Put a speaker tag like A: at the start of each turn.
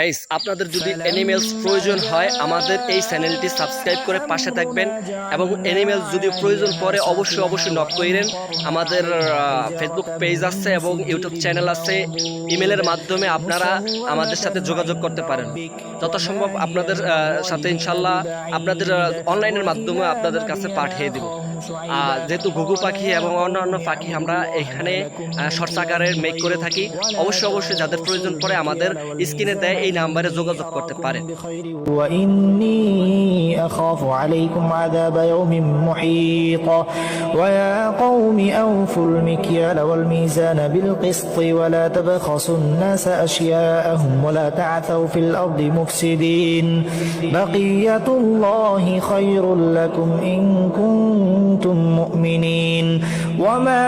A: Guys, আপনাদের যদি animals প্রয়োজন হয় আমাদের এই চ্যানেলটি সাবস্ক্রাইব করে পাশে থাকবেন এবং অ্যানিমেলস যদি প্রয়োজন পড়ে অবশ্যই নক করেন। আমাদের ফেসবুক পেজ আছে এবং ইউটিউব চ্যানেল আছে। ইমেলের মাধ্যমে আপনারা আমাদের সাথে যোগাযোগ করতে পারেন। যথাসম্ভব আপনাদের সাথে ইনশাল্লাহ আপনাদের অনলাইনের মাধ্যমে আপনাদের কাছে পাঠিয়ে দিব। যেহেতু ঘুঘু পাখি এবং অন্যান্য পাখি আমরা এখানে শর্টস আকারে মেক করে থাকি। অবশ্যই যাদের প্রয়োজন পড়ে আমাদের স্ক্রিনে দেয় এই নাম্বারে যোগাযোগ করতে পারেন।
B: وإني أخاف عليكم عذاب يوم محيط ويا قوم أوفوا المكيال والميزان بالقسط ولا تبخسوا الناس أشياءهم ولا تعثوا في الأرض مفسدين بقية الله خير لكم إن كنتم مؤمنين وما